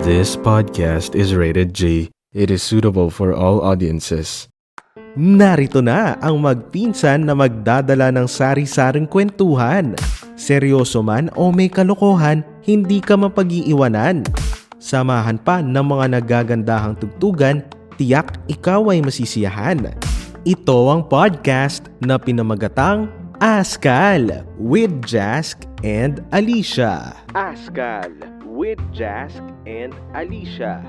This podcast is rated G. It is suitable for all audiences. Narito na ang magpinsan na magdadala ng sari-saring kwentuhan. Seryoso man o may kalokohan, hindi ka mapag-iiwanan. Samahan pa ng mga nagagandahang tugtugan, tiyak ikaw ay masisiyahan. Ito ang podcast na pinamagatang Askal with Jask and Alicia. Askal with Jask and Alicia.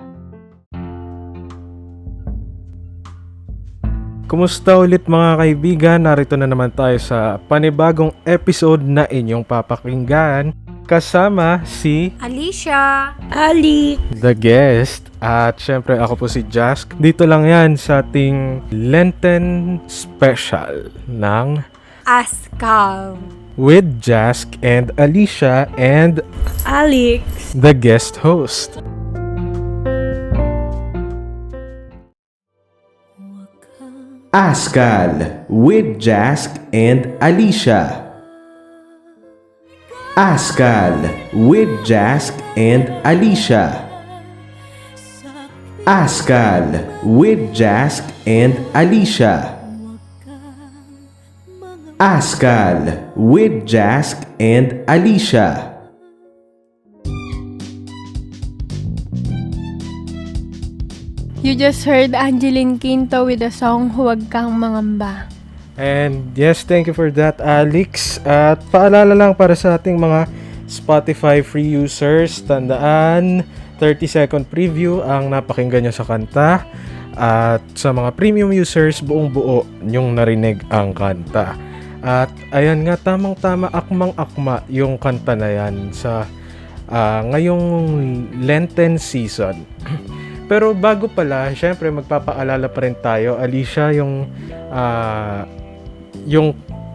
Kumusta ulit mga kaibigan? Narito na naman tayo sa panibagong episode na inyong papakinggan. Kasama si Alicia, Ali, The Guest. At syempre ako po si Jask. Dito lang yan sa ating Lenten Special ng Askal with Jask and Alicia and Alex. the guest host. Askal with Jask and Alicia. Askal with Jask and Alicia. Askal with Jask and Alicia. Askal with Jask and Alicia. You just heard Angeline Quinto with the song Huwag Kang Mangamba. And yes, thank you for that, Alex. At paalala lang para sa ating mga Spotify free users, tandaan, 30-second preview ang napakinggan nyo sa kanta. At sa mga premium users, buong buo nyong narinig ang kanta. At ayan nga, tamang-tama, akmang-akma yung kanta na yan sa ngayong Lenten season. Pero bago pala, syempre magpapaalala pa rin tayo, Alicia, yung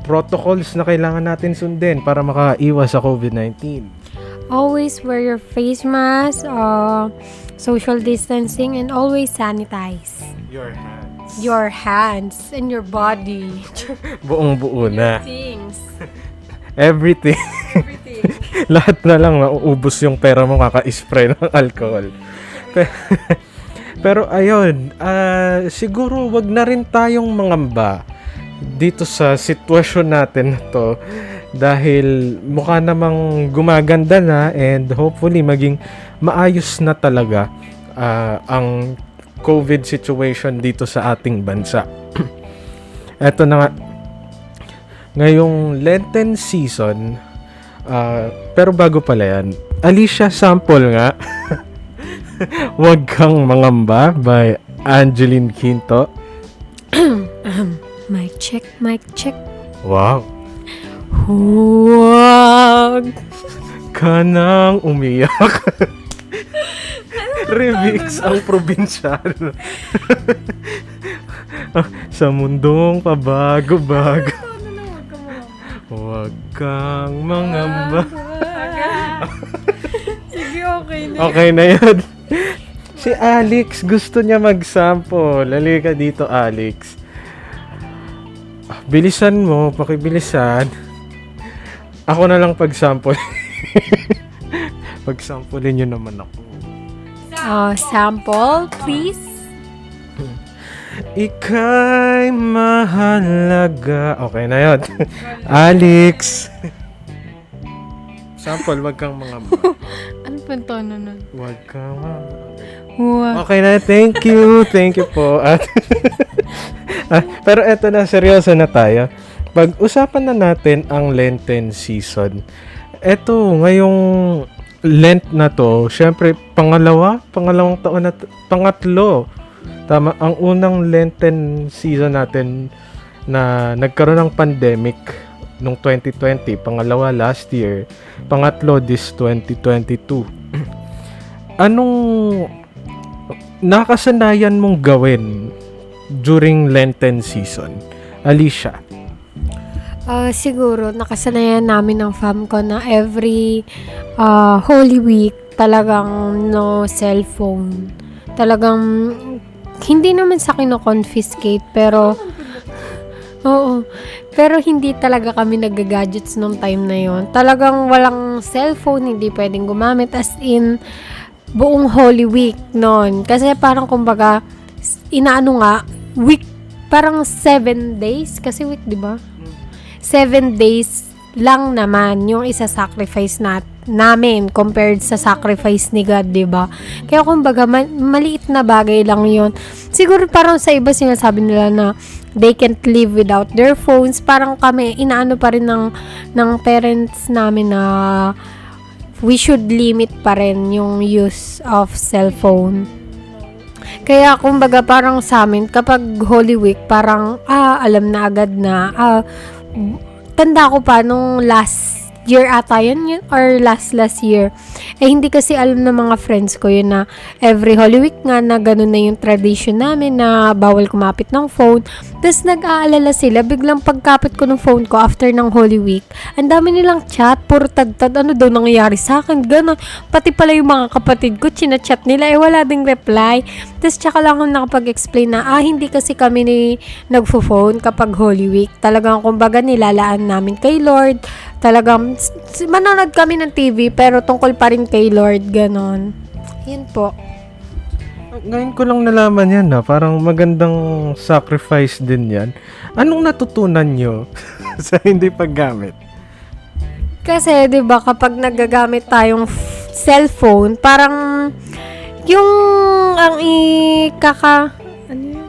protocols na kailangan natin sundin para makaiwas sa COVID-19. Always wear your face mask, social distancing, and always sanitize Your hands. and your body. Buong buo na. Things. Everything. Lahat na lang mauubos yung pera mo kaka-spray ng alcohol. Pero ayun, siguro wag na rin tayong mangamba dito sa sitwasyon natin na to dahil mukha namang gumaganda na and hopefully maging maayos na talaga ang COVID situation dito sa ating bansa. Eto na nga, ngayong Lenten season, pero bago pala yan, Alicia, sample nga. Huwag Kang Mangamba by Angeline Quinto. Mic check. Wow. Huwag Ka nang umiyak. Remix ang probinsyano. Sa mundong pabago-bago. Huwag kang mangamba. Sige, okay na. Okay na yun. Si Alex, gusto niya mag-sample. Halika dito, Alex. Bilisan mo, pakibilisan. Ako na lang pag-sample. Pag-samplein nyo naman ako. Sample, please. Ika'y mahalaga. Okay na yun. Alex. Sample, wag kang mangamba. Ano pa yung tono nun? Wag kang mangamba. Huwag. Okay na, thank you. Thank you po. At pero eto na, seryoso na tayo. Pag-usapan na natin ang Lenten season. Eto, ngayong Lent na to, syempre, pangalawang taon na, pangatlo. Tama, ang unang Lenten season natin na nagkaroon ng pandemic nung 2020, pangalawa last year, pangatlo this 2022. Anong nakasanayan mong gawin during Lenten season, Alicia? Siguro, nakasanayan namin ng fam ko na every Holy Week, talagang no cellphone. Talagang, hindi naman sa kino-confiscate, pero, oo, pero hindi talaga kami nag-gadgets nung time na yon. Talagang walang cellphone, hindi pwedeng gumamit. As in, buong Holy Week noon. Kasi parang kumbaga, inaano nga, week, parang 7 days. Kasi week, di ba? 7 days lang naman yung isa-sacrifice namin compared sa sacrifice ni God, di ba? Kaya kumbaga, maliit na bagay lang yun. Siguro parang sa iba sinasabi nila na they can't live without their phones. Parang kami, inaano pa rin ng parents namin na we should limit pa rin yung use of cellphone. Kaya kumbaga parang sa amin, kapag Holy Week, parang alam na agad na tanda ko pa nung last year ata yun or last year. Hindi kasi alam ng mga friends ko yun na every Holy Week nga na ganun na yung tradition namin na bawal kumapit ng phone. Tapos nag-aalala sila, biglang pagkapit ko ng phone ko after ng Holy Week, ang dami nilang chat, puro tagtad, ano daw nangyayari sa akin, gano'n. Pati pala yung mga kapatid ko, chinachat nila, wala ding reply. Tapos tsaka lang ako nakapag-explain na, hindi kasi kami nagfo-phone kapag Holy Week. Talagang kumbaga nilalaan namin kay Lord. Talagang manonood kami ng TV pero tungkol pa rin kay Lord, ganon. Yun po. Ngayon ko lang nalaman yan parang magandang sacrifice din yan. Anong natutunan nyo sa hindi paggamit? Kasi 'di ba kapag nagagamit tayong cellphone, parang yung ang ano yun?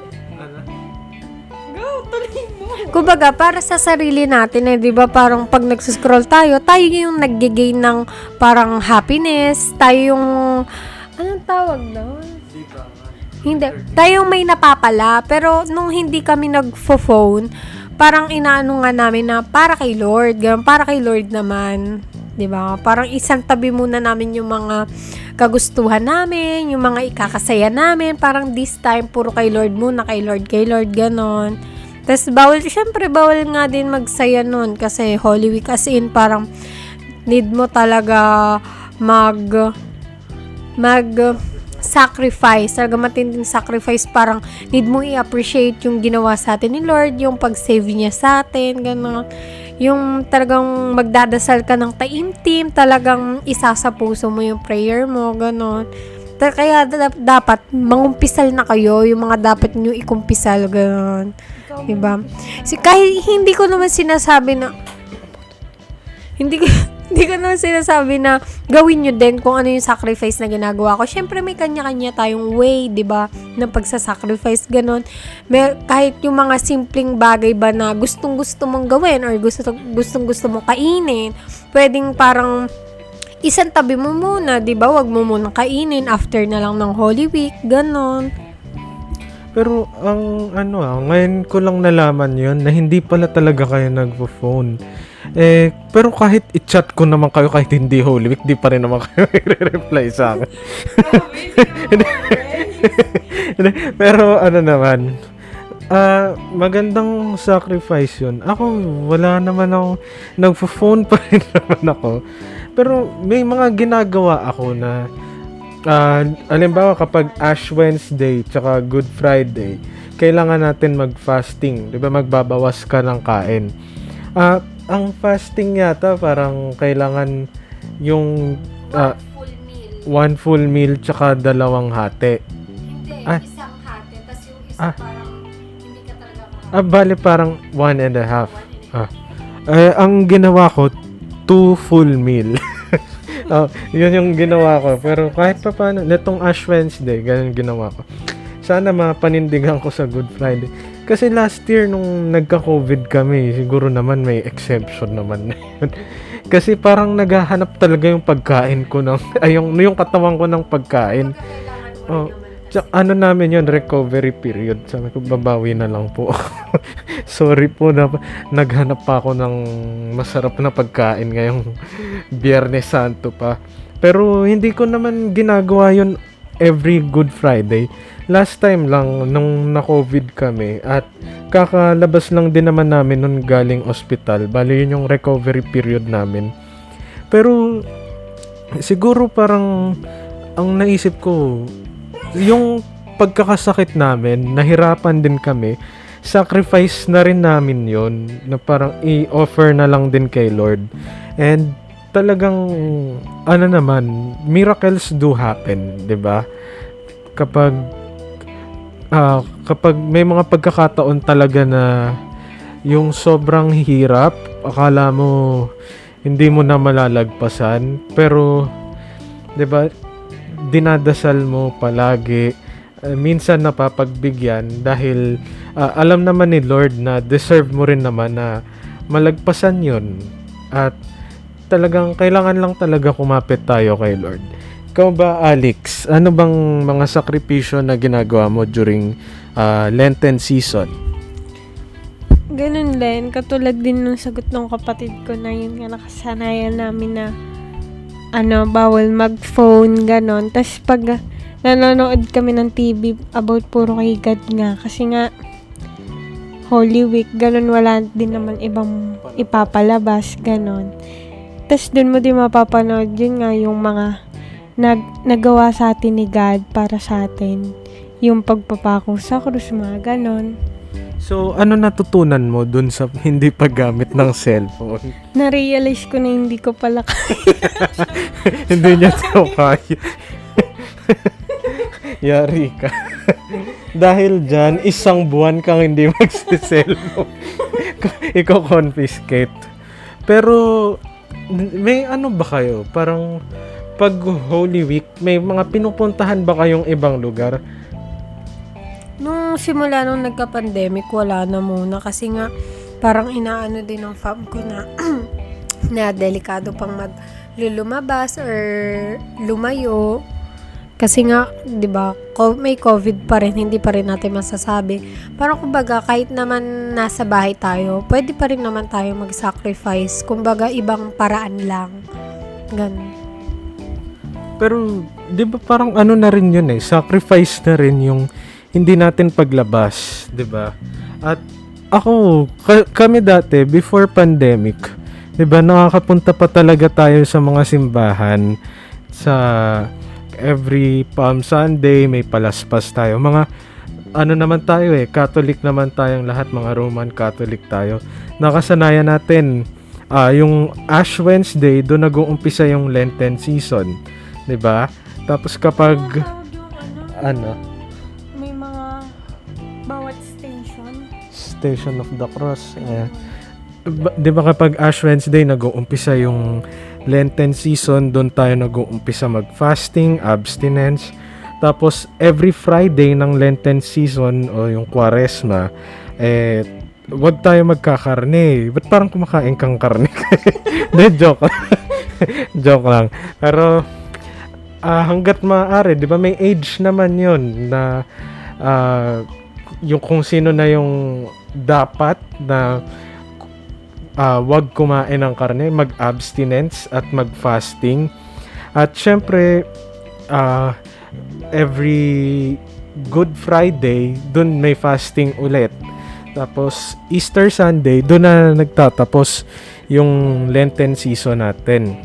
Kumbaga, para sa sarili natin, 'di ba? Parang pag nagsuscroll tayo yung nagge-gain ng parang happiness, tayo yung anong tawag doon? Hindi. Tayo may napapala, pero nung hindi kami nagfo-phone, parang inaano nga namin na para kay Lord, ganun, para kay Lord naman. 'Di ba? Parang isang tabi muna namin yung mga kagustuhan namin, yung mga ikakasaya namin, parang this time puro kay Lord muna, kay Lord, ganon. Tapos syempre bawal nga din magsaya nun kasi Holy Week, as in parang need mo talaga sacrifice, talaga matinding sacrifice, parang need mo i-appreciate yung ginawa sa atin ni Lord, yung pag-save niya sa atin, gano'n. Yung talagang magdadasal ka ng taimtim, talagang isa sa puso mo yung prayer mo, gano'n. Kaya dapat mangumpisal na kayo, yung mga dapat nyo ikumpisal, gano'n. Diba? Kahit hindi ko naman sinasabi na hindi ko naman sinasabi na gawin nyo din kung ano yung sacrifice na ginagawa ko. Syempre may kanya-kanya tayong way, 'di ba, ng pagsa-sacrifice, ganun. Kahit yung mga simpleng bagay ba na gustong-gusto mong gawin or gustong-gusto mong kainin, pwedeng parang isang tabi mo muna, 'di ba? Wag mo muna kainin after na lang ng Holy Week, ganun. Pero ngayon ko lang nalaman yun na hindi pala talaga kayo nagpo-phone. Pero kahit i-chat ko naman kayo kahit hindi Holy Week, di pa rin naman kayo i-reply sa akin. Pero naman, magandang sacrifice yun. Ako, wala naman akong nagpo-phone pa rin naman ako. Pero may mga ginagawa ako na halimbawa kapag Ash Wednesday tsaka Good Friday, kailangan natin mag-fasting, 'di ba? Magbabawas ka ng kain. Ang fasting yata parang kailangan yung one full meal tsaka 2 hati. Hindi, isang hati, tas yung isa parang hindi ka talaga bale parang 1.5. Ang ginawa ko 2 full meal. Yun yung ginawa ko. Pero kahit pa paano, netong Ash Wednesday, ganun ginawa ko. Sana mapanindigan ko sa Good Friday. Kasi last year, nung nagka-COVID kami, siguro naman may exception naman na yun. Kasi parang naghahanap talaga yung pagkain ko yung katawan ko ng pagkain. Namin yun, recovery period. Sabi ko, babawi na lang po. Sorry po na naghanap pa ako ng masarap na pagkain ngayong Biyernes Santo pa. Pero hindi ko naman ginagawa yun every Good Friday. Last time lang nung na-COVID kami at kakalabas lang din naman namin nun galing ospital. Bali yun yung recovery period namin. Pero siguro parang ang naisip ko, yung pagkakasakit namin, nahirapan din kami, sacrifice na rin namin yon na parang i-offer na lang din kay Lord. And talagang ano naman, miracles do happen, 'di ba? Kapag kapag may mga pagkakataon talaga na yung sobrang hirap, akala mo hindi mo na malalagpasan, pero 'di ba, dinadasal mo palagi, minsan napapagbigyan dahil alam naman ni Lord na deserve mo rin naman na malagpasan 'yon. At talagang kailangan lang talaga kumapit tayo kay Lord. Ikaw ba, Alex? Ano bang mga sakripisyo na ginagawa mo during Lenten season? Ganun din, katulad din ng sagot ng kapatid ko na yun nga nakasanayan namin na bawal mag-phone, ganon. Tapos pag nanonood kami ng TV about puro kay God nga, kasi nga Holy Week, ganon, wala din naman ibang ipapalabas, ganon. Tapos dun mo din mapapanood yun nga yung mga nagawa sa atin ni God para sa atin. Yung pagpapako sa krus, mga ganon. So, ano natutunan mo dun sa hindi paggamit ng cellphone? Na-realize ko na hindi ko pala Hindi niya ito kaya. Yari ka. Dahil dyan, 1 buwan kang hindi magsiselfone. Ikaw confiscate. Pero, may ano ba kayo? Parang, pag Holy Week, may mga pinupuntahan ba kayong ibang lugar? Nung simula nung nagka-pandemic, wala na muna kasi nga parang inaano din ng fam ko na na delikado pang lumabas or lumayo. Kasi nga, 'di ba, may COVID pa rin, hindi pa rin natin masasabi. Parang kumbaga kahit naman nasa bahay tayo, pwede pa rin naman tayo mag-sacrifice. Kumbaga ibang paraan lang. Ganun. Pero, di ba parang ano na rin yun sacrifice na rin yung hindi natin paglabas, 'di ba? At ako, kami dati before pandemic, 'di ba, nakakapunta pa talaga tayo sa mga simbahan. Sa every Palm Sunday may palaspas tayo. Mga ano naman tayo Catholic naman tayong lahat, mga Roman Catholic tayo. Nakasanayan natin yung Ash Wednesday, doon nag-uumpisa yung Lenten season, 'di ba? Tapos kapag May mga bawat Station of the Cross. Di ba kapag Ash Wednesday nag-uumpisa yung Lenten season, doon tayo nag-uumpisa mag-fasting, abstinence. Tapos every Friday ng Lenten season o yung Quaresma, wag tayo magkakarne. Ba't parang kumakain kang karne? Joke. Joke lang. Pero hanggat maaari, di ba may age naman yun na yung kung sino na yung dapat na wag kumain ng karne, mag-abstinence at mag-fasting. At syempre, every Good Friday, dun may fasting ulit. Tapos, Easter Sunday, dun na nagtatapos yung Lenten season natin.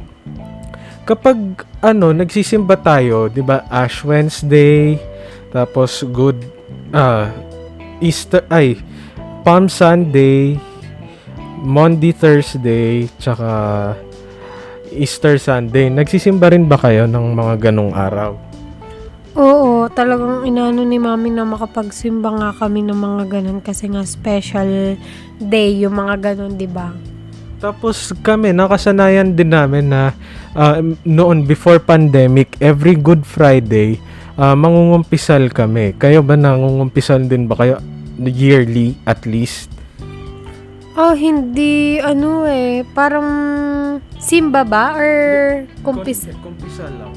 Kapag nagsisimba tayo, 'di ba? Ash Wednesday, tapos Palm Sunday, Monday, Thursday, tsaka Easter Sunday. Nagsisimba rin ba kayo ng mga ganong araw? Oo, talagang inaano ni mami na makapagsimba nga kami ng mga ganun kasi nga special day yung mga ganun, 'di ba? Tapos kami, nakasanayan din namin na noon before pandemic, every Good Friday, mangungumpisal kami. Kayo ba nangungumpisal din ba kayo yearly at least? Hindi, parang simba ba? Or kumpisal lang.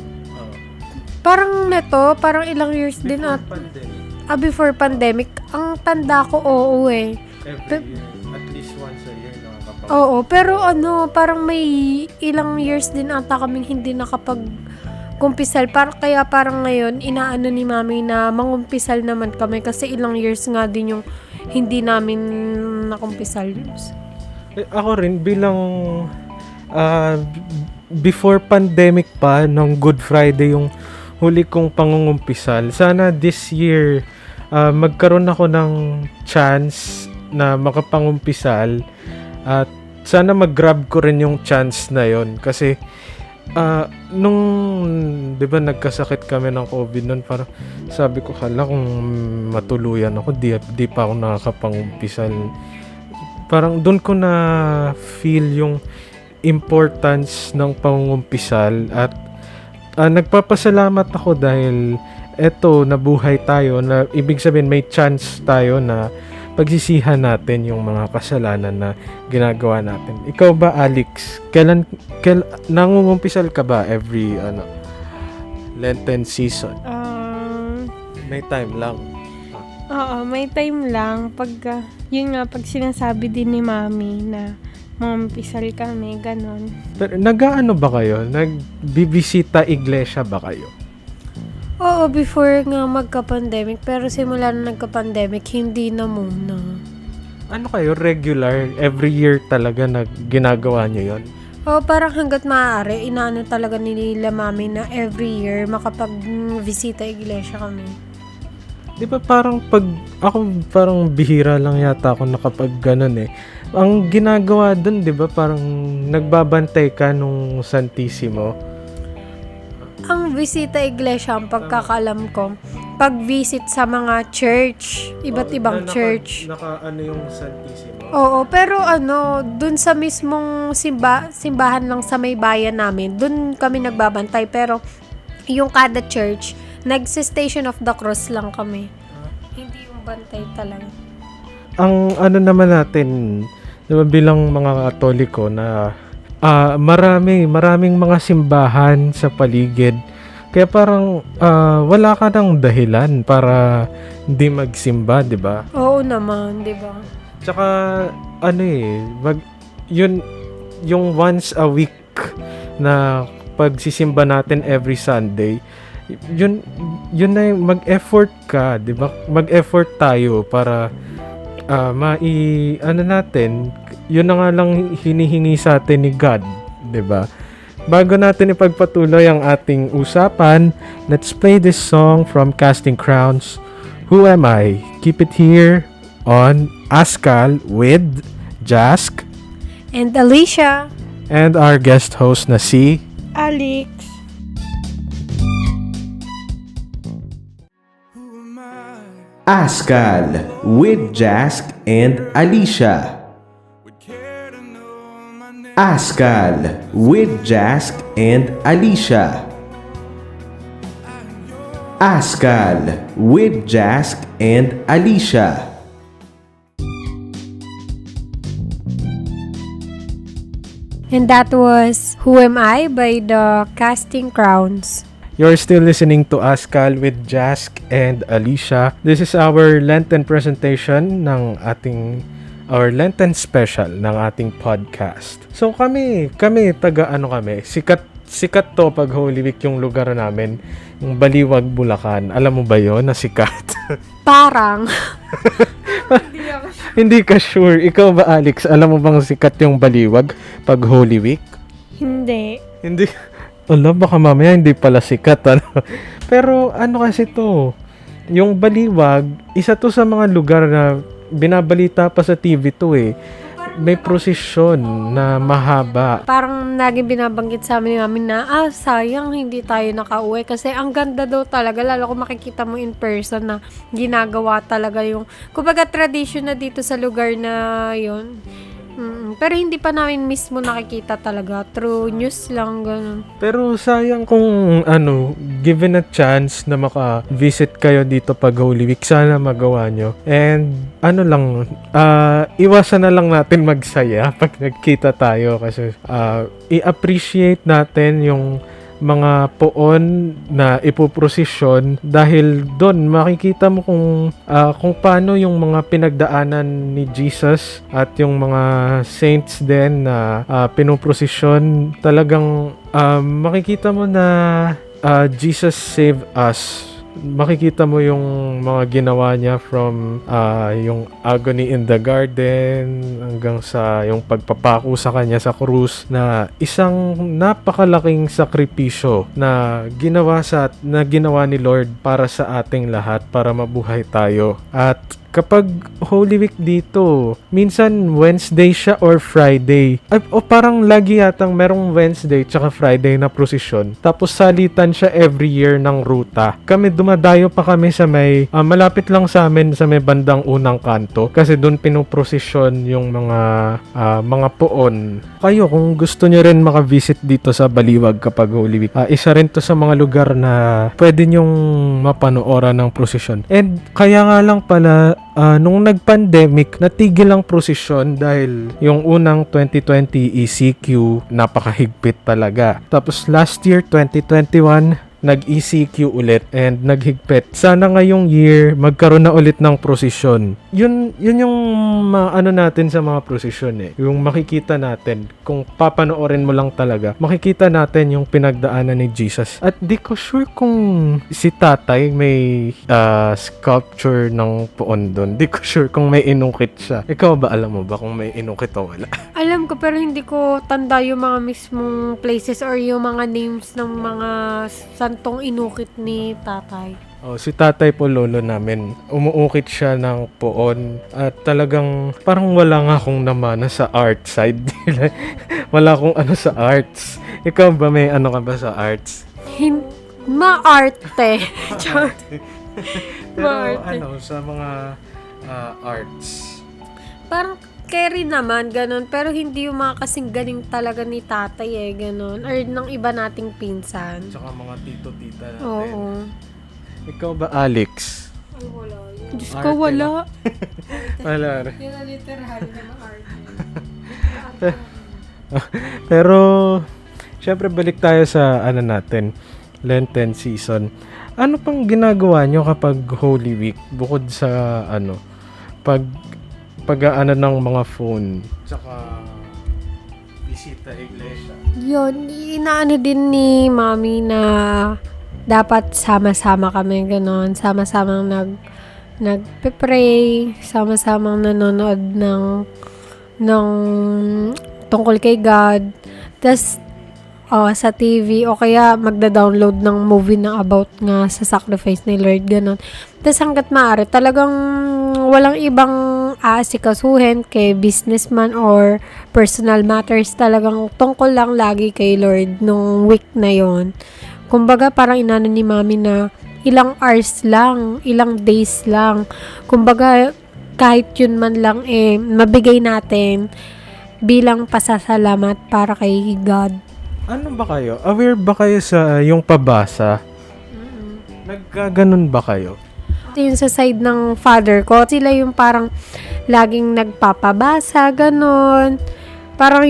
Parang parang ilang years din at Pandemic. before pandemic. Ang tanda ko, oo Every year, at least once a year nakakapag. Oo, pero parang may ilang years din ata kaming hindi nakapag-kumpisal. Kaya parang ngayon, inaano ni mami na mangumpisal naman kami kasi ilang years nga din yung hindi namin nakumpisal. Ako rin, bilang before pandemic pa, nung Good Friday yung huli kong pangungumpisal. Sana this year, magkaroon ako ng chance na makapangumpisal at sana mag-grab ko rin yung chance na yon kasi nung 'di ba nagkasakit kami ng COVID noon, parang sabi ko hala kung matuluyan ako di pa ako nakakapang-umpisal. Parang doon ko na feel yung importance ng pangungumpisal at nagpapasalamat ako dahil eto nabuhay tayo, na ibig sabihin may chance tayo na pagsisihan natin yung mga kasalanan na ginagawa natin. Ikaw ba, Alex? Nangungumpisal ka ba every Lenten season? May time lang. Oo, may time lang. Yun nga, pag sinasabi din ni Mami na mampisal kami, ganon. Pero nag-aano ba kayo? Nagbibisita iglesia ba kayo? Oo, before nga magka-pandemic. Pero simula na nagka-pandemic, hindi na muna. Ano kayo? Regular? Every year talaga na ginagawa nyo yon? Oo, parang hanggat maaari, inaano talaga nila Mami na every year makapag-visita iglesia kami. Di ba parang parang bihira lang yata ako nakapag ganun eh. Ang ginagawa dun, di ba parang nagbabantay ka nung Santissimo? Ang visita iglesia, ang pagkakalam ko, pag-visit sa mga church, iba't ibang church. Naka yung Santissimo? Oo, pero dun sa mismong simbahan lang sa may bayan namin, dun kami nagbabantay. Pero yung kada church, nagsi-Station of the Cross lang kami. Hindi yung bantay talaga. Ang naman natin, diba, bilang mga Katoliko na maraming mga simbahan sa paligid. Kaya parang wala ka ng dahilan para hindi magsimba, di ba? Oo naman, di ba? Tsaka yung once a week na pagsisimba natin every Sunday, yun na yung mag-effort ka, 'di ba? Mag-effort tayo para natin, yun na nga lang hinihingi sa atin ni God, 'di ba? Bago natin ipagpatuloy ang ating usapan, let's play this song from Casting Crowns, Who Am I? Keep it here on Askal with Jask And Alicia and our guest host na si Alex. Askal with Jask and Alicia. Askal with Jask and Alicia. Askal with Jask and Alicia. And that was Who Am I by the Casting Crowns. You're still listening to Askal with Jask and Alicia. This is our Lenten presentation ng our Lenten special ng ating podcast. So kami taga sikat to pag Holy Week yung lugar namin, yung Baliwag, Bulacan. Alam mo ba yon na sikat? Parang. Hindi ka sure. Ikaw ba, Alex? Alam mo bang sikat yung Baliwag pag Holy Week? Hindi. Ala, baka mamaya hindi pala sikat, Pero kasi to, yung Baliwag, isa to sa mga lugar na binabalita pa sa TV to eh. May prosesyon na mahaba. Parang naging binabanggit sa amin namin na, sayang hindi tayo nakauwi. Kasi ang ganda daw talaga, lalo kung makikita mo in person na ginagawa talaga yung, kumbaga tradition na dito sa lugar na yun. Pero hindi pa namin mismo nakikita talaga. Through news lang, ganun. Pero sayang kung given a chance na maka-visit kayo dito pag Holy Week, sana magawa nyo. And iwasan na lang natin magsaya pag nagkita tayo kasi i-appreciate natin yung mga poon na ipoprosesyon dahil doon makikita mo kung paano yung mga pinagdaanan ni Jesus at yung mga saints din na pinoprosesyon. Talagang makikita mo na Jesus saved us. Makikita mo yung mga ginawa niya from yung agony in the garden hanggang sa yung pagpapako sa kanya sa krus, na isang napakalaking sakripisyo na ginawa ni Lord para sa ating lahat, para mabuhay tayo. At Kapag Holy Week dito, minsan Wednesday siya or Friday. O parang lagi yatang merong Wednesday tsaka Friday na prosesyon. Tapos salitan siya every year ng ruta. Kami dumadayo pa kami sa may, malapit lang sa amin sa may bandang unang kanto. Kasi doon pinoprosesyon yung mga poon. Kayo, kung gusto nyo rin makavisit dito sa Baliwag kapag Holy Week, isa rin to sa mga lugar na pwede nyong mapanooran ng prosesyon. And kaya nga lang pala, nung nag-pandemic, natigil ang prosesyon dahil yung unang 2020 ECQ, napakahigpit talaga. Tapos last year, 2021, nag-ECQ ulit and naghigpit. Sana ngayong year, magkaroon na ulit ng prosesyon. Yun yung ano natin sa mga prosesyon eh. Yung makikita natin, kung papanoorin mo lang talaga, makikita natin yung pinagdaanan ni Jesus. At di ko sure kung si tatay may sculpture ng poon doon. Di ko sure kung may inungkit siya. Ikaw ba, alam mo ba kung may inungkit o wala? Alam ko pero hindi ko tanda yung mga mismong places or yung mga names ng mga santong inukit ni tatay. Si tatay po, lolo namin, umuukit siya ng poon at talagang parang wala nga akong namana sa art side. Wala akong ano sa arts. Ikaw ba, may ano ka ba sa arts? Maarte. Char. Pero Maarte. ano, sa mga arts. Parang carry naman, ganun. Pero hindi yung mga kasing galing talaga ni tatay ganun. Or ng iba nating pinsan. Tsaka mga tito-tita natin. Oo. Ikaw ba, Alex? Wala. Diyos Arte ko, wala. Wala rin. Yung literal na arte. Pero, syempre balik tayo sa ano natin, Lenten season. Ano pang ginagawa nyo kapag Holy Week? Bukod sa ano, pag-aano ng mga phone, tsaka bisita iglesia. Yun, inaano din ni mami na dapat sama-sama kami, ganon. Sama-samang nagpe-pray, sama-samang nanonood ng tungkol kay God. Tas sa TV o kaya magda-download ng movie na about nga sa sacrifice ni Lord, ganon. Tas hanggat maaari, talagang walang ibang aasikasuhin kay businessman or personal matters, talagang tungkol lang lagi kay Lord nung week na yon. Kumbaga parang inano ni mami na ilang hours lang, ilang days lang. Kumbaga kahit yun man lang mabigay natin bilang pasasalamat para kay God. Ano ba kayo? Aware ba kayo sa yung pabasa? Nagkaganon ba kayo? Yun sa side ng father ko, sila yung parang laging nagpapabasa, ganon. Parang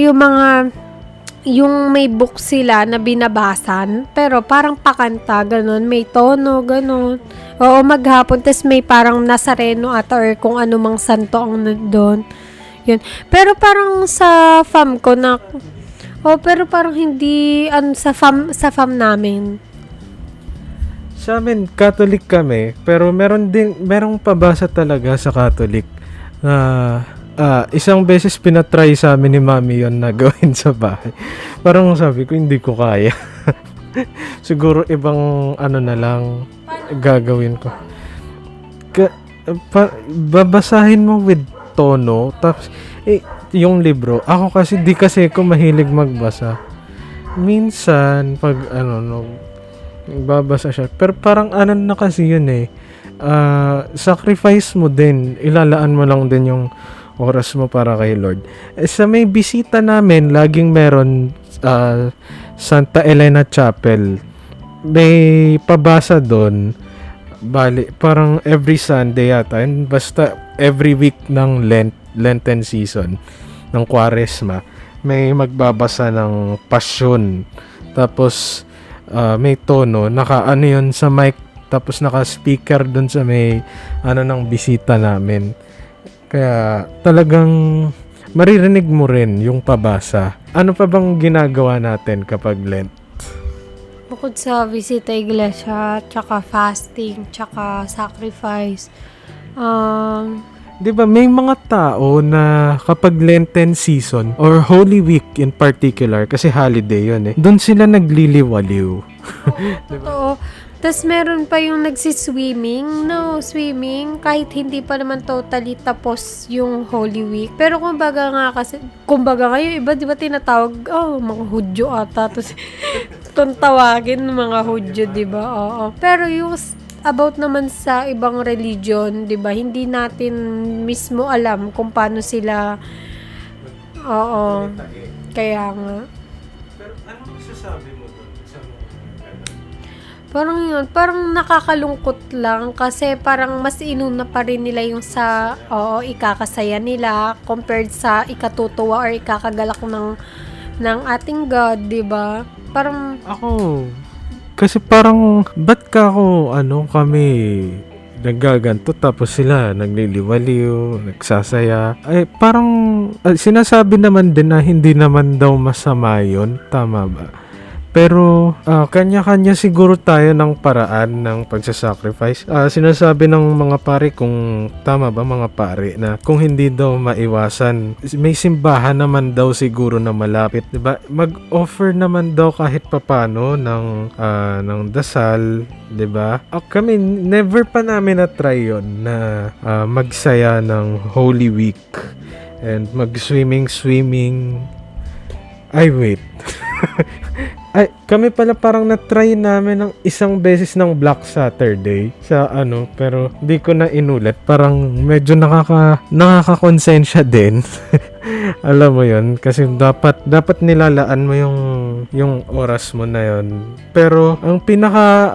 yung may book sila na binabasan, pero parang pakanta, ganon. May tono, ganon. Oo, maghapon, tas may parang Nazareno ata or kung ano mang santo ang nandun. Yun. Pero parang sa fam ko na, pero parang hindi, sa fam namin. Sa amin, Catholic kami, pero merong pabasa talaga sa Catholic. Isang beses pinatry sa amin ni Mami yon na gawin sa bahay. Parang sabi ko, hindi ko kaya. Siguro ibang ano na lang gagawin ko. Babasahin mo with tono, tapos yung libro. Ako kasi, di kasi ako mahilig magbasa. Minsan, pag babasa siya. Pero parang ano na kasi yun sacrifice mo din. Ilalaan mo lang din yung oras mo para kay Lord. Sa may bisita namin, laging meron Santa Elena Chapel. May pabasa doon. Bali, parang every Sunday yata. And basta every week ng Lenten season, ng Kwaresma, may magbabasa ng Passion. Tapos, may tono, naka-ano yun sa mic, tapos naka-speaker dun sa may ng bisita namin. Kaya talagang maririnig mo rin yung pabasa. Ano pa bang ginagawa natin kapag Lent? Bukod sa visita iglesia, tsaka fasting, tsaka sacrifice. Di ba may mga tao na kapag Lenten season or Holy Week in particular, kasi holiday yun doon sila nagliliwaliw. Totoo. Tapos meron pa yung nagsiswimming. No, swimming. Kahit hindi pa naman totally tapos yung Holy Week. Pero kumbaga nga kasi, kumbaga ngayon, iba di ba tinatawag, mga Hudyo ata. Tapos, itong tawagin mga Hudyo, di ba? Oo. Pero yung about naman sa ibang religion, di ba? Hindi natin mismo alam kung paano sila, oo. Kaya nga. Pero anong masasabi mo doon sa mga Parang yun, parang nakakalungkot lang kasi parang mas inuna pa rin nila yung sa, ikakasaya nila compared sa ikatutuwa or ikakagalak ng ating God, di ba? Parang, Ako, kasi parang, ba't kami nagaganto tapos sila nagliliwaliw, nagsasaya. Ay, parang sinasabi naman din na hindi naman daw masama yun. Tama ba? Pero kanya-kanya siguro tayo ng paraan ng pagsasacrifice. Sinasabi ng mga pare, kung tama ba mga pare, na kung hindi daw maiwasan, may simbahan naman daw siguro na malapit, 'di ba? Mag-offer naman daw kahit papano ng dasal, 'di ba? Kami never pa namin na try 'yon na magsaya ng Holy Week and mag-swimming. Ay, wait. Ay, kami pala parang na-try namin ng isang beses ng Black Saturday sa pero di ko na inulit. Parang medyo nakakakonsensya din. Alam mo yun, kasi dapat nilalaan mo yung oras mo na yun. Pero ang pinaka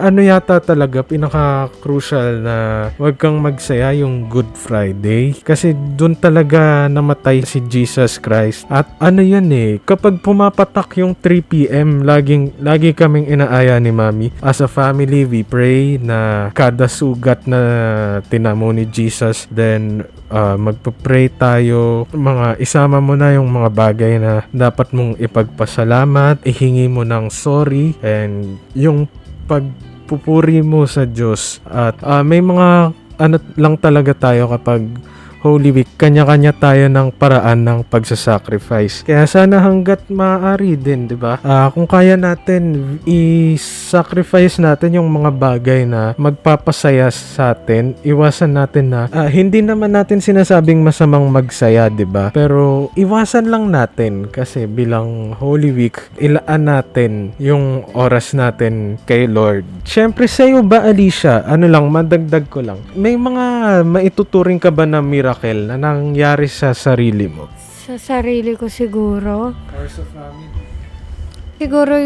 crucial na wag kang magsaya yung Good Friday, kasi dun talaga namatay si Jesus Christ. At kapag pumapatak yung 3 PM, lagi kaming inaaya ni Mami. As a family, we pray na kada sugat na tinamo ni Jesus, then magpa-pray tayo, isama mo na yung mga bagay na dapat mong ipagpasalamat, ihingi mo ng sorry, and yung pagpupuri mo sa Diyos. At may mga lang talaga tayo kapag Holy Week, kanya-kanya tayo ng paraan ng pagsasacrifice. Kaya sana hanggat maaari din, di ba? Kung kaya natin, i-sacrifice natin yung mga bagay na magpapasaya sa atin. Iwasan natin na, hindi naman natin sinasabing masamang magsaya, di ba? Pero iwasan lang natin kasi bilang Holy Week, ilaan natin yung oras natin kay Lord. Siyempre sa'yo ba, Alicia? Madagdag ko lang. May mga maituturing ka ba na miracle na nangyari sa sarili mo? sa sarili ko siguro. Or sa family? Siguro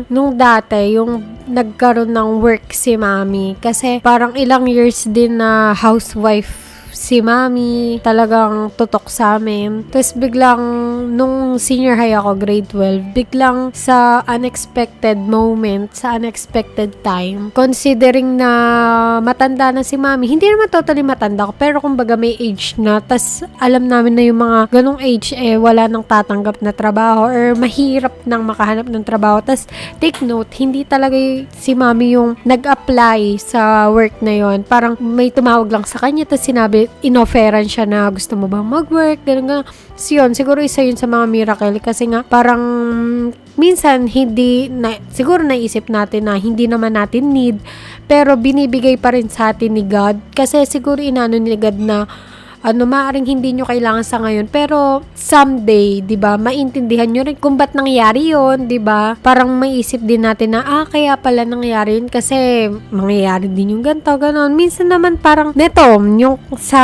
nung dati, yung nagkaroon ng work si Mami. Kasi parang ilang years din na housewife si Mami, talagang tutok sa amin. Tapos biglang, nung senior high ako, grade 12, biglang sa unexpected moment, sa unexpected time, considering na matanda na si Mami, hindi naman totally matanda ko, pero kumbaga may age na, tas alam namin na yung mga ganong age, wala nang tatanggap na trabaho, or mahirap nang makahanap ng trabaho. Tas take note, hindi talaga si Mami yung nag-apply sa work na yon. Parang may tumawag lang sa kanya, tas sinabi, inofferan siya na gusto mo bang mag-work, gano'n. So yun, siguro isa yun sa mga miracle kasi nga parang minsan siguro naisip natin na hindi naman natin need, pero binibigay pa rin sa atin ni God kasi siguro inano ni God na maaring hindi nyo kailangan sa ngayon, pero someday, 'di ba, maintindihan nyo rin kung ba't nangyari 'yon, 'di ba? Parang maiisip din natin na kaya pala nangyari 'yun kasi mangyayari din yung ganito, ganon. Minsan naman parang neto, yung sa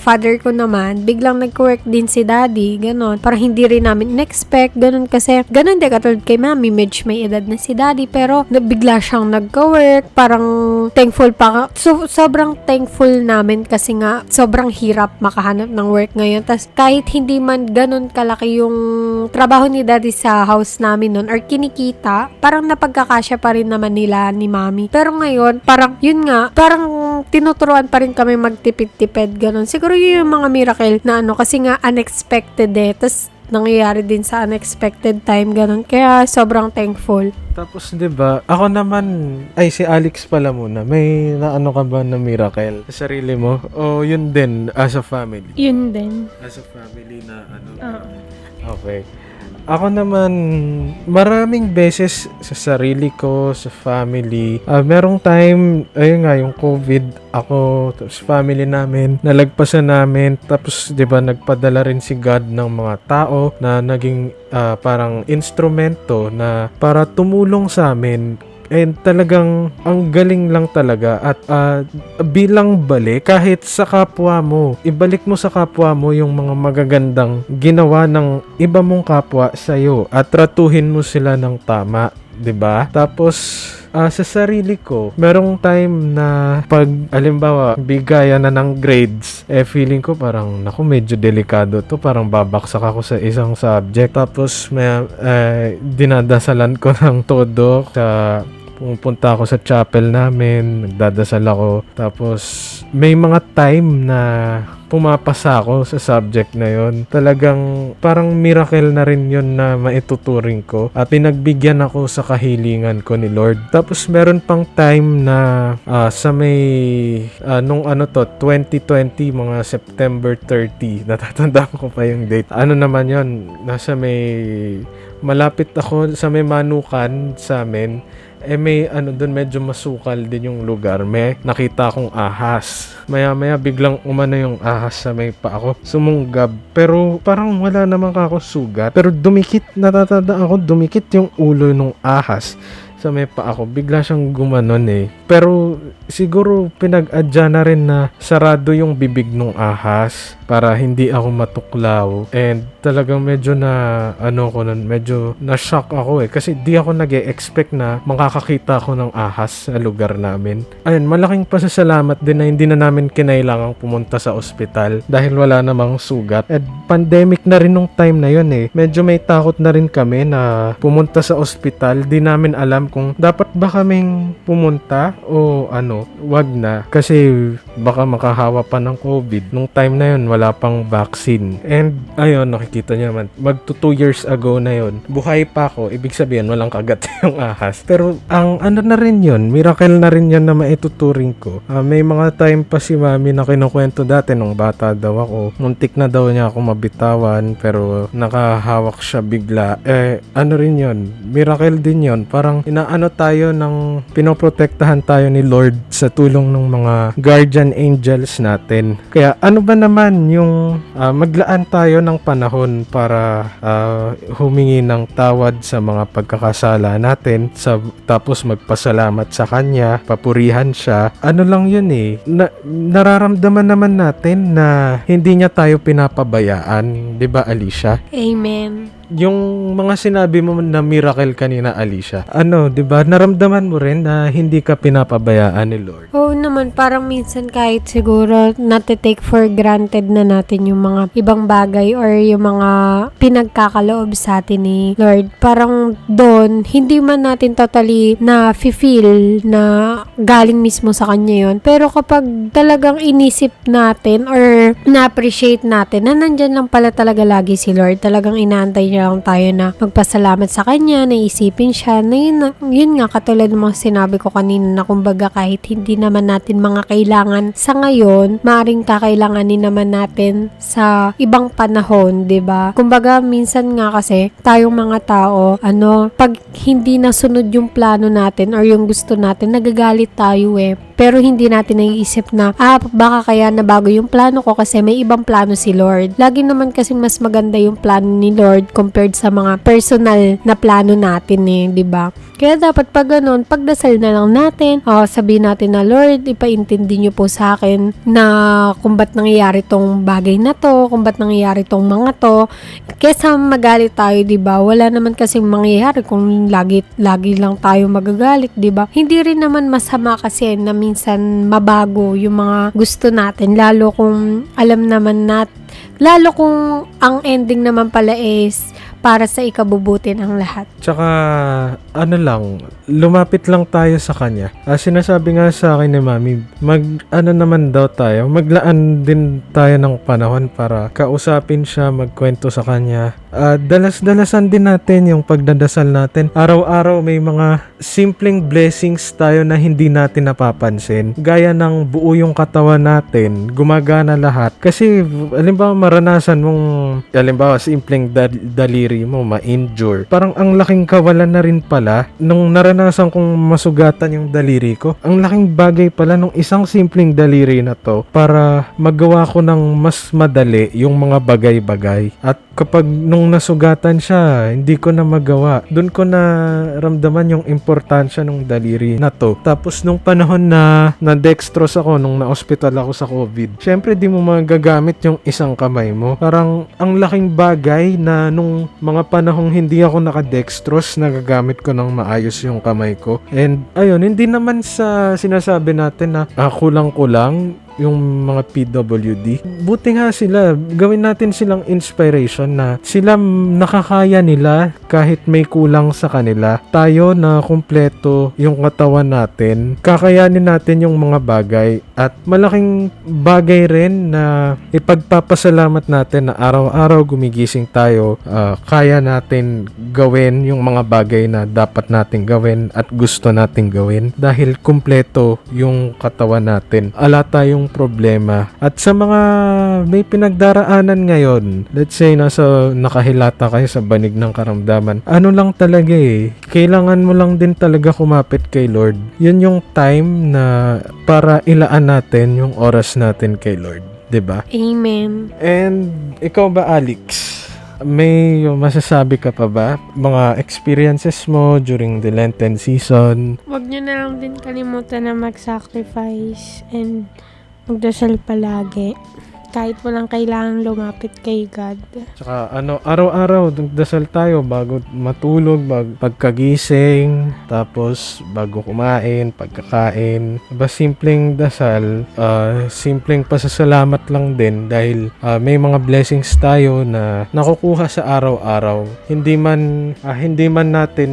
father ko naman, biglang nag-work din si daddy, ganon. Parang hindi rin namin in-expect, ganon, kasi ganon din katulad kay Mami, medyo may edad na si daddy, pero bigla siyang nagka-work, parang thankful pa. So, sobrang thankful namin kasi nga sobrang hirap makahanap ng work ngayon. Tas kahit hindi man ganun kalaki yung trabaho ni daddy sa house namin nun or kinikita, parang napagkakasya pa rin naman nila ni Mami. Pero ngayon, parang yun nga, parang tinuturuan pa rin kami magtipid-tipid, ganun. Siguro yun yung mga miracle na kasi nga unexpected tas nangyayari din sa unexpected time, ganun. Kaya sobrang thankful. Tapos 'di ba, ako naman, si Alex pala muna. May ka ba na miracle sa sarili mo? O yun din as a family? Yun din. As a family na Oo. Okay. Ako naman, maraming beses sa sarili ko, sa family. Merong time, ayun nga, yung COVID, ako, tapos family namin, nalagpasan namin. Tapos, di ba, nagpadala rin si God ng mga tao na naging parang instrumento na para tumulong sa amin. And talagang ang galing lang talaga at bilang balik kahit sa kapwa mo, ibalik mo sa kapwa mo yung mga magagandang ginawa ng iba mong kapwa sa'yo at tratuhin mo sila ng tama, 'di ba? Tapos sa sarili ko, merong time na pag alimbawa bigayan na ng grades, feeling ko parang naku medyo delikado to, parang babaksak ako sa isang subject. Tapos may dinadasalan ko ng todo sa pumunta ako sa chapel namin, nagdadasal ako. Tapos, may mga time na pumapasa ako sa subject na yon. Talagang parang miracle na rin yon na maituturing ko. At pinagbigyan ako sa kahilingan ko ni Lord. Tapos, meron pang time na sa may, nung 2020, mga September 30, natatandaan ko pa yung date. Ano naman yon, nasa may, malapit ako sa may Manukan sa amin. May doon medyo masukal din yung lugar. May nakita akong ahas. Maya-maya biglang umano yung ahas sa may pa ako. Sumunggab. Pero parang wala naman ako sugat. Pero dumikit, natatanda ako, dumikit yung ulo ng ahas sa may pa ako. Bigla siyang gumanon Pero siguro pinag-adya na rin na sarado yung bibig ng ahas para hindi ako matuklaw. And talagang medyo na medyo na-shock ako kasi di ako nag-e-expect na makakakita ako ng ahas sa lugar namin. Ayun, malaking pasasalamat din na hindi na namin kinailangang pumunta sa ospital dahil wala namang sugat. At pandemic na rin nung time na yun Medyo may takot na rin kami na pumunta sa ospital. Di namin alam kung dapat ba kaming pumunta o wag na. Kasi baka makahawa pa ng COVID. Nung time na yun, wala pang vaccine. And ayun, nakikita niyo naman, magto 2 years ago na yun, buhay pa ako, ibig sabihin walang kagat yung ahas. Pero ang na rin yun, miracle na rin yan na maituturing ko. May mga time pa si mami na kinukwento dati nung bata daw ako. Muntik na daw niya ako mabitawan pero nakahawak siya bigla. Rin yun, miracle din yun. Parang tayo ng pinoprotektahan tayo ni Lord sa tulong ng mga guardian angels natin. Kaya ano ba naman yung maglaan tayo ng panahon para humingi ng tawad sa mga pagkakasala natin, tapos magpasalamat sa Kanya, papurihan siya. Ano lang yun nararamdaman naman natin na hindi niya tayo pinapabayaan, 'di ba Alicia? Amen. Yung mga sinabi mo na miracle kanina, Alicia, 'di ba? Naramdaman mo rin na hindi ka pinapabayaan ni Lord. Oo naman, parang minsan kahit siguro nati-take for granted na natin yung mga ibang bagay or yung mga pinagkakaloob sa atin ni Lord. Parang doon, hindi man natin totally na feel na galing mismo sa Kanya yon. Pero kapag talagang inisip natin or na-appreciate natin na nandyan lang pala talaga lagi si Lord, talagang inaantay niya lang tayo na magpasalamat sa Kanya, naisipin siya, na yun nga, katulad ng mga sinabi ko kanina na kumbaga kahit hindi naman natin mga kailangan sa ngayon, maaring kakailanganin naman natin sa ibang panahon, 'di ba? Kumbaga minsan nga kasi tayong mga tao, pag hindi nasunod yung plano natin or yung gusto natin, nagagalit tayo pero hindi natin naiisip na, baka kaya nabago yung plano ko kasi may ibang plano si Lord. Lagi naman kasi mas maganda yung plano ni Lord compared sa mga personal na plano natin di ba? Kaya dapat pag ganun, pagdasal na lang natin, sabihin natin na, Lord, ipaintindi niyo po sa akin na kung ba't nangyayari tong bagay na to, kung ba't nangyayari tong mga to. Kesa magalit tayo, di ba? Wala naman kasing mangyayari kung lagi lang tayo magagalit, di ba? Hindi rin naman masama kasi na minsan mabago yung mga gusto natin, lalo kung alam naman lalo kung ang ending naman pala is para sa ikabubuti ng lahat. Tsaka, lumapit lang tayo sa Kanya. Sinasabi nga sa akin ni Mami, naman daw tayo, maglaan din tayo ng panahon para kausapin siya, magkwento sa Kanya. dalas-dalasan din natin yung pagdadasal natin. Araw-araw may mga simpleng blessings tayo na hindi natin napapansin. Gaya ng buo yung katawan natin, gumagana lahat. Kasi, halimbawa, maranasan mong, halimbawa, simpleng daliri mo, ma-injure. Parang ang laking kawalan na rin pala nung naranasan kong masugatan yung daliri ko. Ang laking bagay pala nung isang simpleng daliri na to para magawa ko ng mas madali yung mga bagay-bagay. At kapag nung nasugatan siya, hindi ko na magawa. Doon ko na ramdaman yung importansya ng daliri na to. Tapos nung panahon na na-dextrose ako, nung na-hospital ako sa COVID, syempre di mo magagamit yung isang kamay mo. Parang ang laking bagay na nung mga panahong hindi ako naka-dextrose, nagagamit ko ng maayos yung kamay ko. And ayun, hindi naman sa sinasabi natin na kulang-kulang yung mga PWD. Buti nga sila, gawin natin silang inspiration na sila nakakaya nila kahit may kulang sa kanila. Tayo na kumpleto yung katawan natin, kakayanin natin yung mga bagay at malaking bagay rin na ipagpapasalamat natin na araw-araw gumigising tayo, kaya natin gawin yung mga bagay na dapat natin gawin at gusto natin gawin dahil kumpleto yung katawan natin. Ala tayong problema. At sa mga may pinagdaraanan ngayon, let's say nakahilata kayo sa banig ng karamdaman, ano lang talaga kailangan mo lang din talaga kumapit kay Lord. Yun yung time na para ilaan natin yung oras natin kay Lord. 'Di ba? Amen. And ikaw ba, Alex? May masasabi ka pa ba? Mga experiences mo during the Lenten season? Huwag nyo na lang din kalimutan na mag-sacrifice and magdasal palagi. Kahit walang kailangan lumapit kay God. Tsaka araw-araw dasal tayo bago matulog, pagkagising, tapos bago kumain, pagkakain. Simpleng dasal, simpleng pasasalamat lang din dahil may mga blessings tayo na nakukuha sa araw-araw. Hindi man natin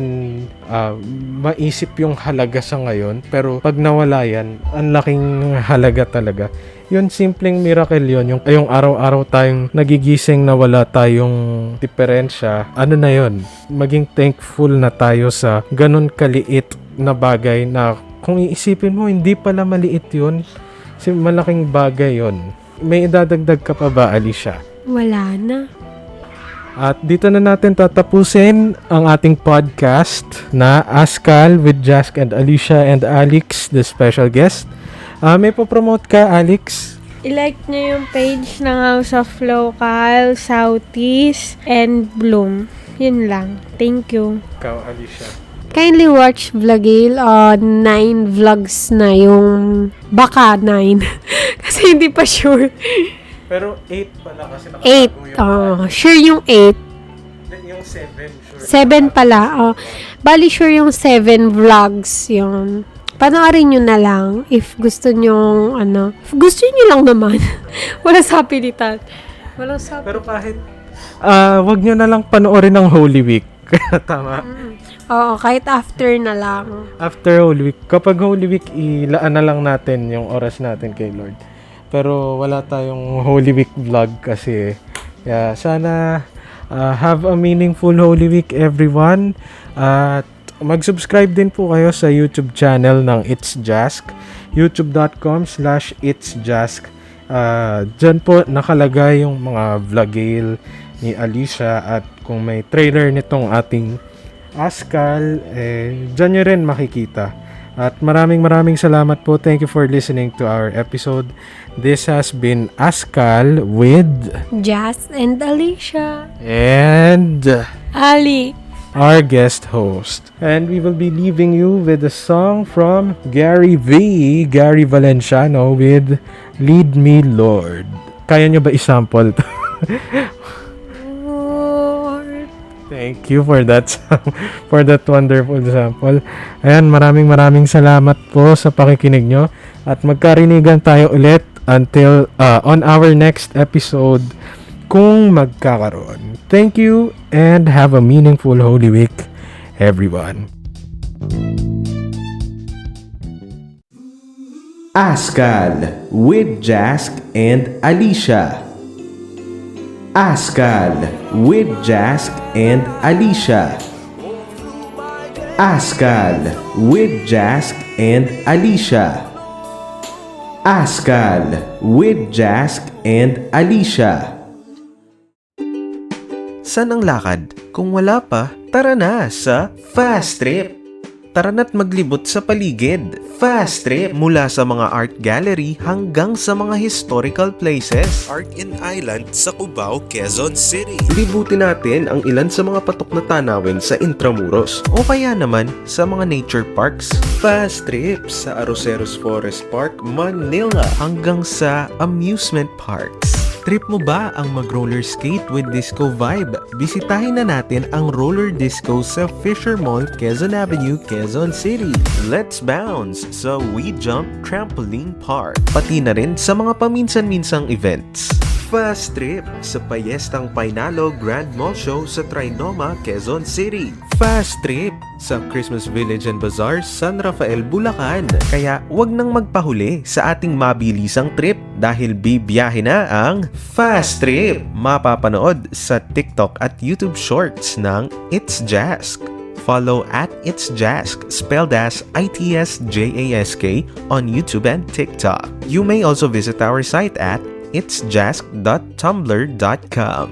maisip yung halaga sa ngayon, pero pag nawala yan, ang laking halaga talaga. Yun, simpleng miracle yun. Yung araw-araw tayong nagigising na wala tayong diferensya. Ano na yun? Maging thankful na tayo sa ganun kaliit na bagay na kung iisipin mo, hindi pala maliit yun. Malaking bagay yun. May idadagdag ka pa ba, Alicia? Wala na. At dito na natin tatapusin ang ating podcast na Askal with Jask and Alicia and Alex, the special guest. May po-promote ka, Alex? I-like nyo yung page ng House of Local, Southeast, and Bloom. Yun lang. Thank you. Ikaw, Alicia. Kindly watch Vlogale. 9 vlogs na yung baka 9. Kasi hindi pa sure. Pero 8 pala kasi nakatago 8. Sure yung 8. Yung 7, sure. 7 pala. Bali sure yung 7 vlogs. Yung panoorin nyo na lang if gusto nyo, gusto nyo lang naman. Wala sapilitan. Walang sapilitan. Pero kahit, wag nyo na lang panoorin ng Holy Week. Tama? Oo, kahit after na lang. After Holy Week. Kapag Holy Week, ilaan na lang natin yung oras natin kay Lord. Pero wala tayong Holy Week vlog kasi. Sana have a meaningful Holy Week, everyone. At mag-subscribe din po kayo sa YouTube channel ng It's Jask, youtube.com/itsjask. Dyan po nakalagay yung mga vlogale ni Alicia at kung may trailer nitong ating Askal, dyan nyo rin makikita. At maraming salamat po. Thank you for listening to our episode. This has been Askal with Jazz and Alicia. and Ali. our guest host. And we will be leaving you with a song from Gary Valenciano with Lead Me Lord. Kaya nyo ba isample to? Lord. Thank you for that song, for that wonderful sample. Ayan, maraming salamat po sa pakikinig nyo. At magkarinigan tayo ulit until on our next episode kung magkakaroon. Thank you and have a meaningful Holy Week, everyone. Askal with Jask and Alicia. Askal with Jask and Alicia. Askal with Jask and Alicia. Askal with Jask and Alicia. San ang lakad? Kung wala pa, tara na sa Fast Trip! Tara na't maglibot sa paligid. Fast Trip mula sa mga art gallery hanggang sa mga historical places. Park and Island sa Cubao, Quezon City. Libutin natin ang ilan sa mga patok na tanawin sa Intramuros o kaya naman sa mga nature parks. Fast Trip sa Arroceros Forest Park, Manila hanggang sa amusement parks. Trip mo ba ang mag-roller skate with disco vibe? Bisitahin na natin ang roller disco sa Fisher Mall, Quezon Avenue, Quezon City. Let's bounce sa We Jump Trampoline Park. Pati na rin sa mga paminsan-minsang events. Fast Trip sa Payestang Painalo Grand Mall Show sa Trinoma, Quezon City. Fast Trip sa Christmas Village and Bazaar, San Rafael, Bulacan. Kaya wag nang magpahuli sa ating mabilisang trip dahil bibiyahe na ang Fast Trip. Mapapanood sa TikTok at YouTube Shorts ng It's Jask. Follow at It's Jask, spelled as ITSJASK on YouTube and TikTok. You may also visit our site at itsjask.tumblr.com.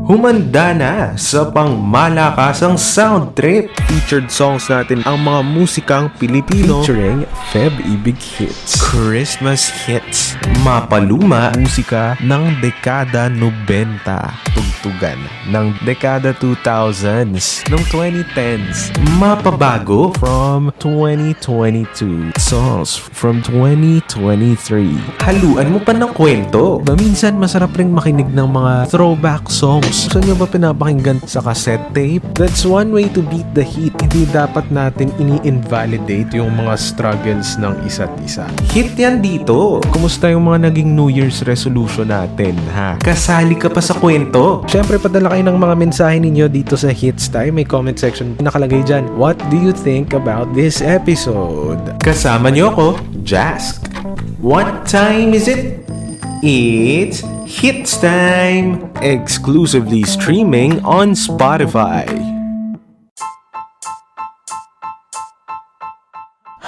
Humanda na sa pangmalakasang sound trip. Featured songs natin ang mga musikang Pilipino Featuring Feb Ibig Hits. Christmas hits, mapaluma, musika ng dekada 90, tugtugan ng dekada 2000s, ng 2010s, mapabago From 2022. Songs from 2023. haluan mo pa ng kwento. Minsan masarap ring makinig ng mga throwback songs. Gusto nyo ba pinapakinggan sa cassette tape? That's one way to beat the heat. Hindi dapat natin ini-invalidate yung mga struggles ng isa't isa. Hit yan dito. Kumusta yung mga naging New Year's resolution natin, ha? Kasali ka pa sa kwento. Siyempre, padala kayo ng mga mensahe ninyo dito sa Hits Time. May comment section nakalagay dyan. What do you think about this episode? Kasama niyo ako, Jask. What time is it? It's Hits Time! Exclusively streaming on Spotify.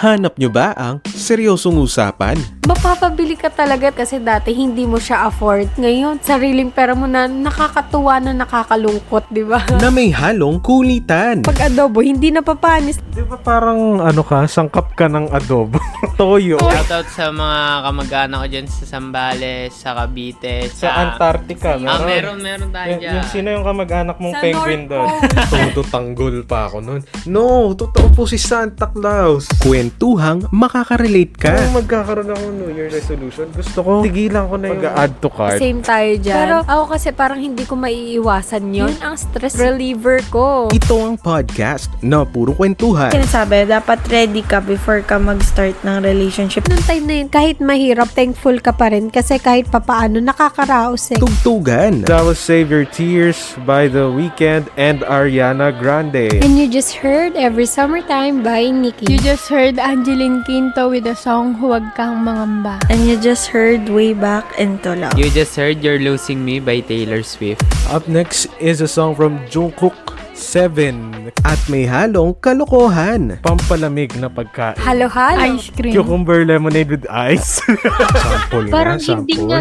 Hanap nyo ba ang seryosong usapan? Mapapabili ka talaga kasi dati hindi mo siya afford. Ngayon, sariling pera mo na nakakatuwa na nakakalungkot, di ba? Na may halong kulitan. Pag adobo, hindi napapanis. Di ba parang sangkap ka ng adobo? Toyo. Shoutout sa mga kamag-anak ko dyan sa Zambales, sa Cavite, Sa Antarctica, meron tayo dyan. Yung sino yung kamag-anak mong Sa penguin North doon? Todo tanggol pa ako nun. No, totoo po si Santa Claus. Kwentuhang makaka-relate ka. Kung magkakaroon ako ng New Year resolution, gusto ko tigilan ko na yung mag-add to cart. Same tayo dyan. Pero ako kasi parang hindi ko maiiwasan yun. Ang stress reliever ko. Ito ang podcast na puro kwentuhan. Sinasabi, dapat ready ka before ka mag-start ng relationship. Noong time na yun, kahit mahirap, thankful ka pa rin kasi kahit papaano nakakaraos eh. Tugtugan. That was Save Your Tears by The Weeknd and Ariana Grande. And you just heard Every Summertime by Nicki. You just heard Angeline Quinto with the song Huwag Kang Mangamba. And you just heard Way Back Into Love. You just heard You're Losing Me by Taylor Swift. Up next is a song from Jungkook, 7. At may halong kalokohan. Pampalamig na pagkain. Halo-halo. Ice cream. Cucumber lemonade with ice. Sample Parang nga, hindi sample. nga.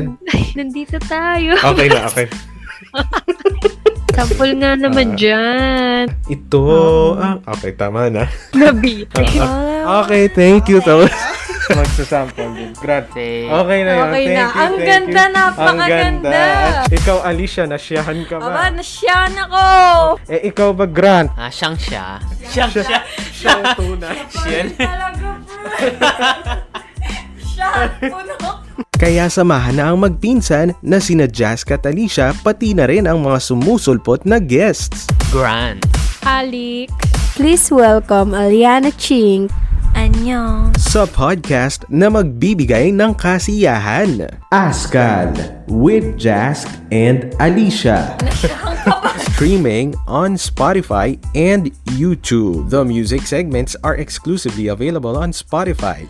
Nandito tayo. Okay na, okay. Sample nga naman dyan. Ito, okay, tama na. Nabite. Okay, thank you. Tapos, magsasample din. Grant. Say, Okay na yun. Okay Thank na. you, Ang thank ganda, you. napakaganda. Ang ganda. Ikaw, Alicia, nasyahan ka ba? Aba, nasyan ako. Eh, ikaw ba, Grant? siyang siya. Siyang tunay. Talaga bro. Siya, puno. Kaya samahan na ang magpinsan na sina Jask at Alicia pati na rin ang mga sumusulpot na guests. Grand. Alex. Please welcome Aliana Ching. Annyeong. Sa podcast na magbibigay ng kasiyahan. Askal with Jask and Alicia. Streaming on Spotify and YouTube. The music segments are exclusively available on Spotify.